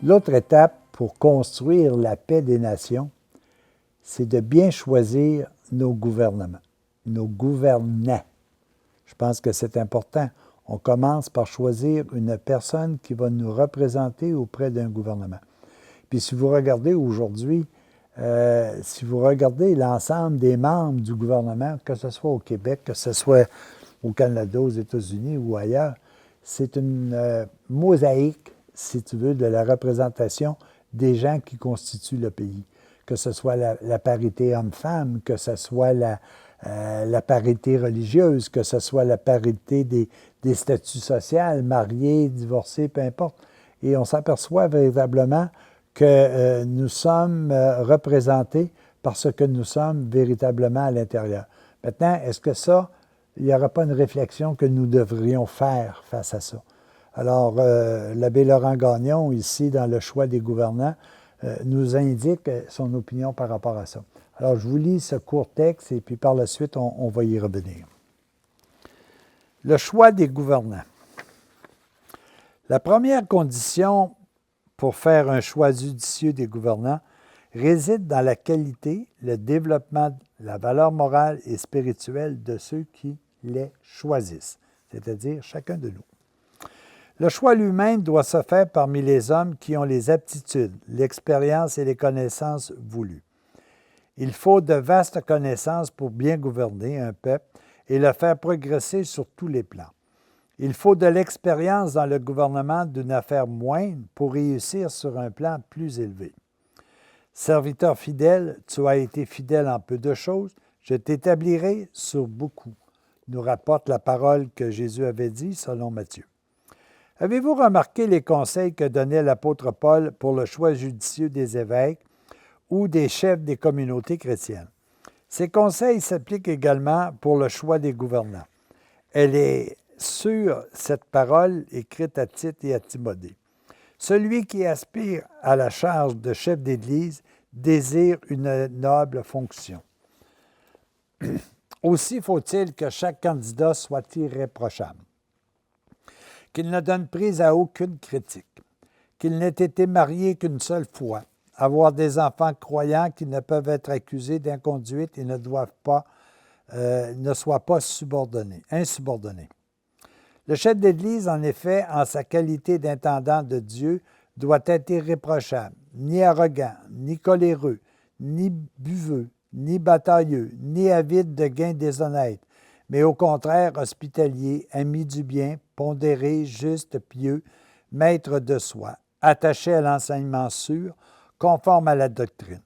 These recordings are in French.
L'autre étape pour construire la paix des nations, c'est de bien choisir nos gouvernements, nos gouvernants. Je pense que c'est important. On commence par choisir une personne qui va nous représenter auprès d'un gouvernement. Puis si vous regardez aujourd'hui, si vous regardez l'ensemble des membres du gouvernement, que ce soit au Québec, que ce soit au Canada, aux États-Unis ou ailleurs, c'est une mosaïque, si tu veux, de la représentation des gens qui constituent le pays. Que ce soit la parité homme-femme, que ce soit la parité religieuse, que ce soit la parité des statuts sociaux, mariés, divorcés, peu importe. Et on s'aperçoit véritablement que nous sommes représentés par ce que nous sommes véritablement à l'intérieur. Maintenant, est-ce que ça, il n'y aura pas une réflexion que nous devrions faire face à ça? Alors, l'abbé Laurent Gagnon, ici, dans le choix des gouvernants, nous indique son opinion par rapport à ça. Alors, je vous lis ce court texte et puis par la suite, on va y revenir. Le choix des gouvernants. La première condition pour faire un choix judicieux des gouvernants réside dans la qualité, le développement, la valeur morale et spirituelle de ceux qui les choisissent, c'est-à-dire chacun de nous. Le choix lui-même doit se faire parmi les hommes qui ont les aptitudes, l'expérience et les connaissances voulues. Il faut de vastes connaissances pour bien gouverner un peuple et le faire progresser sur tous les plans. Il faut de l'expérience dans le gouvernement d'une affaire moindre pour réussir sur un plan plus élevé. Serviteur fidèle, tu as été fidèle en peu de choses, je t'établirai sur beaucoup, nous rapporte la parole que Jésus avait dit selon Matthieu. Avez-vous remarqué les conseils que donnait l'apôtre Paul pour le choix judicieux des évêques ou des chefs des communautés chrétiennes? Ces conseils s'appliquent également pour le choix des gouvernants. Elle est sur cette parole écrite à Tite et à Timothée. Celui qui aspire à la charge de chef d'Église désire une noble fonction. Aussi faut-il que chaque candidat soit irréprochable, qu'il ne donne prise à aucune critique, qu'il n'ait été marié qu'une seule fois, avoir des enfants croyants qui ne peuvent être accusés d'inconduite et ne soient pas insubordonnés. Le chef d'Église, en effet, en sa qualité d'intendant de Dieu, doit être irréprochable, ni arrogant, ni coléreux, ni buveux, ni batailleux, ni avide de gains déshonnêtes, mais au contraire hospitalier, ami du bien, pondéré, juste, pieux, maître de soi, attaché à l'enseignement sûr, conforme à la doctrine.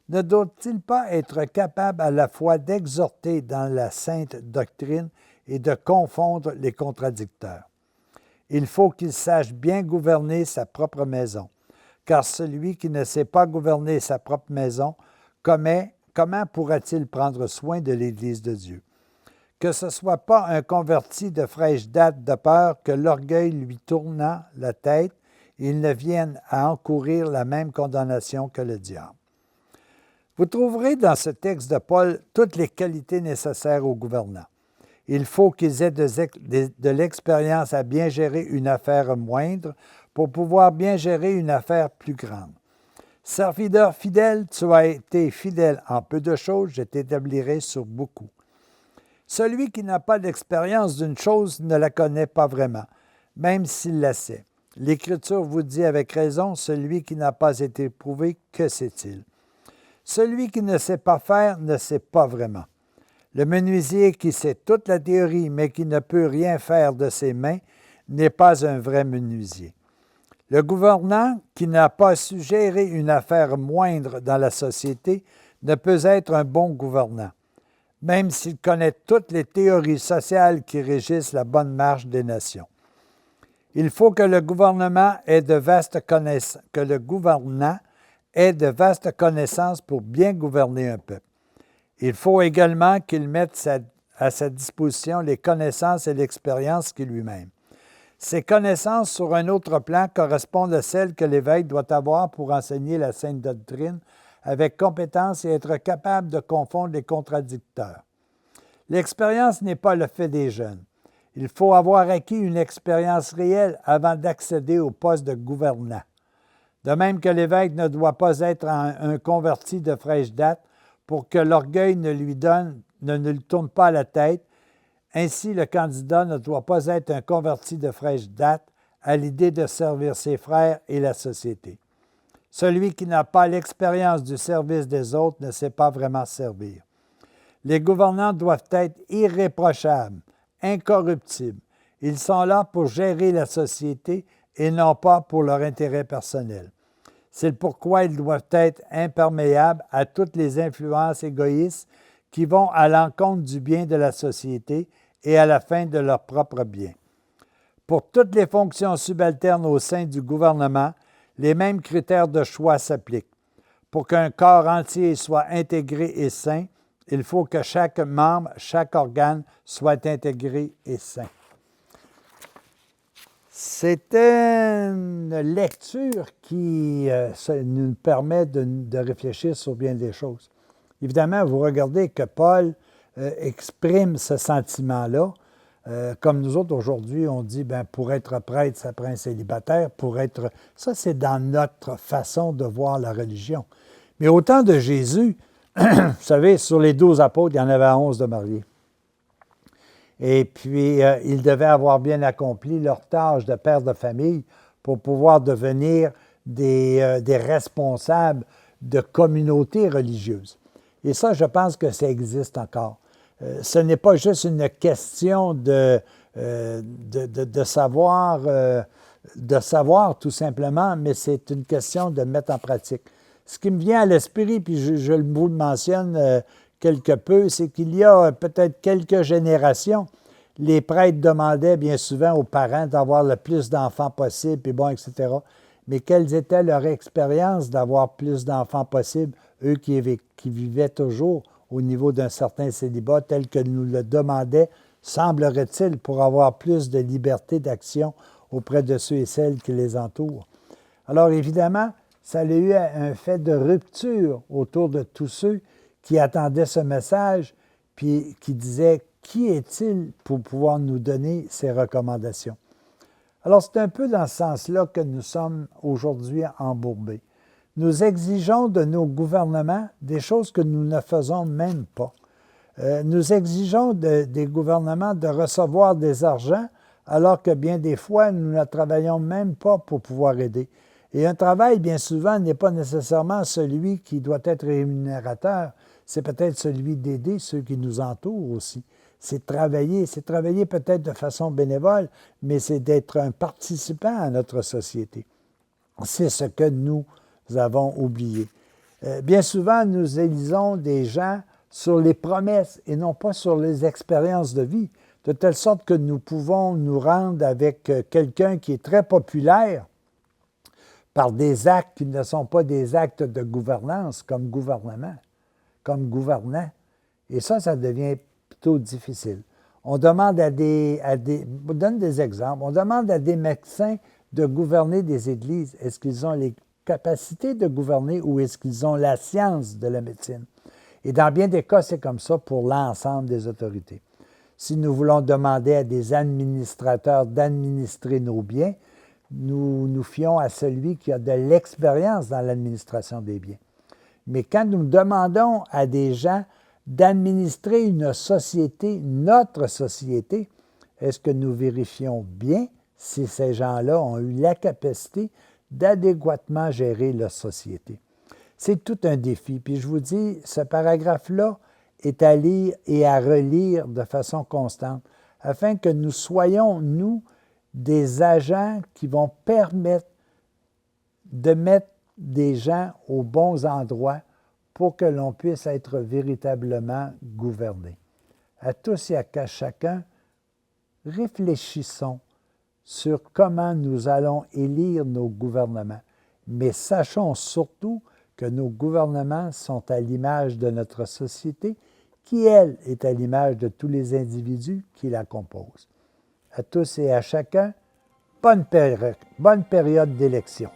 Ne doit-il pas être capable à la fois d'exhorter dans la sainte doctrine et de confondre les contradicteurs? Il faut qu'il sache bien gouverner sa propre maison, car celui qui ne sait pas gouverner sa propre maison, comment pourra-t-il prendre soin de l'Église de Dieu? Que ce ne soit pas un converti de fraîche date de peur que l'orgueil lui tournant la tête, il ne vienne à encourir la même condamnation que le diable. Vous trouverez dans ce texte de Paul toutes les qualités nécessaires aux gouvernants. Il faut qu'ils aient de l'expérience à bien gérer une affaire moindre pour pouvoir bien gérer une affaire plus grande. Serviteur fidèle, tu as été fidèle en peu de choses, je t'établirai sur beaucoup. Celui qui n'a pas d'expérience d'une chose ne la connaît pas vraiment, même s'il la sait. L'Écriture vous dit avec raison, celui qui n'a pas été éprouvé, que sait-il? Celui qui ne sait pas faire ne sait pas vraiment. Le menuisier qui sait toute la théorie, mais qui ne peut rien faire de ses mains, n'est pas un vrai menuisier. Le gouvernant qui n'a pas su gérer une affaire moindre dans la société ne peut être un bon gouvernant, même s'il connaît toutes les théories sociales qui régissent la bonne marche des nations. Il faut que le gouvernant ait de vastes connaissances pour bien gouverner un peuple. Il faut également qu'il mette à sa disposition les connaissances et l'expérience qu'il lui-même. Ces connaissances sur un autre plan correspondent à celles que l'évêque doit avoir pour enseigner la sainte doctrine avec compétence et être capable de confondre les contradicteurs. L'expérience n'est pas le fait des jeunes. Il faut avoir acquis une expérience réelle avant d'accéder au poste de gouvernant. De même que l'évêque ne doit pas être un converti de fraîche date pour que l'orgueil ne lui tourne pas à la tête, ainsi le candidat ne doit pas être un converti de fraîche date à l'idée de servir ses frères et la société. Celui qui n'a pas l'expérience du service des autres ne sait pas vraiment servir. Les gouvernants doivent être irréprochables, incorruptibles. Ils sont là pour gérer la société et non pas pour leur intérêt personnel. C'est pourquoi ils doivent être imperméables à toutes les influences égoïstes qui vont à l'encontre du bien de la société et à la fin de leur propre bien. Pour toutes les fonctions subalternes au sein du gouvernement, les mêmes critères de choix s'appliquent. Pour qu'un corps entier soit intégré et sain, il faut que chaque membre, chaque organe soit intégré et sain. C'est une lecture qui nous permet de réfléchir sur bien des choses. Évidemment, vous regardez que Paul exprime ce sentiment-là. Comme nous autres, aujourd'hui, on dit, pour être prêtre, ça prend un célibataire. Ça, c'est dans notre façon de voir la religion. Mais au temps de Jésus, vous savez, sur les 12 apôtres, il y en avait 11 de mariés. Et puis, ils devaient avoir bien accompli leur tâche de père de famille pour pouvoir devenir des responsables de communautés religieuses. Et ça, je pense que ça existe encore. Ce n'est pas juste une question de savoir tout simplement, mais c'est une question de mettre en pratique. Ce qui me vient à l'esprit, puis je vous le mentionne quelque peu, c'est qu'il y a peut-être quelques générations, les prêtres demandaient bien souvent aux parents d'avoir le plus d'enfants possible, puis bon, etc. Mais quelles étaient leurs expériences d'avoir plus d'enfants possible, eux qui vivaient toujours au niveau d'un certain célibat, tel que nous le demandaient, semblerait-il, pour avoir plus de liberté d'action auprès de ceux et celles qui les entourent. Alors évidemment, ça a eu un fait de rupture autour de tous ceux qui attendaient ce message, puis qui disaient « Qui est-il pour pouvoir nous donner ces recommandations? » Alors c'est un peu dans ce sens-là que nous sommes aujourd'hui embourbés. Nous exigeons de nos gouvernements des choses que nous ne faisons même pas. Nous exigeons des gouvernements de recevoir des argents alors que bien des fois, nous ne travaillons même pas pour pouvoir aider. Et un travail, bien souvent, n'est pas nécessairement celui qui doit être rémunérateur, c'est peut-être celui d'aider ceux qui nous entourent aussi. C'est travailler peut-être de façon bénévole, mais c'est d'être un participant à notre société. C'est ce que nous avons oublié. Bien souvent, nous élisons des gens sur les promesses et non pas sur les expériences de vie, de telle sorte que nous pouvons nous rendre avec quelqu'un qui est très populaire par des actes qui ne sont pas des actes de gouvernance comme gouvernement, comme gouvernant. Et ça devient plutôt difficile. On demande je donne des exemples, on demande à des médecins de gouverner des églises. Est-ce qu'ils ont les capacités de gouverner ou est-ce qu'ils ont la science de la médecine? Et dans bien des cas, c'est comme ça pour l'ensemble des autorités. Si nous voulons demander à des administrateurs d'administrer nos biens, nous nous fions à celui qui a de l'expérience dans l'administration des biens. Mais quand nous demandons à des gens d'administrer une société, notre société, est-ce que nous vérifions bien si ces gens-là ont eu la capacité d'adéquatement gérer leur société? C'est tout un défi. Puis je vous dis, ce paragraphe-là est à lire et à relire de façon constante, afin que nous soyons, nous, des agents qui vont permettre de mettre des gens aux bons endroits pour que l'on puisse être véritablement gouverné. À tous et à chacun, réfléchissons sur comment nous allons élire nos gouvernements, mais sachons surtout que nos gouvernements sont à l'image de notre société, qui, elle, est à l'image de tous les individus qui la composent. À tous et à chacun, bonne période d'élection.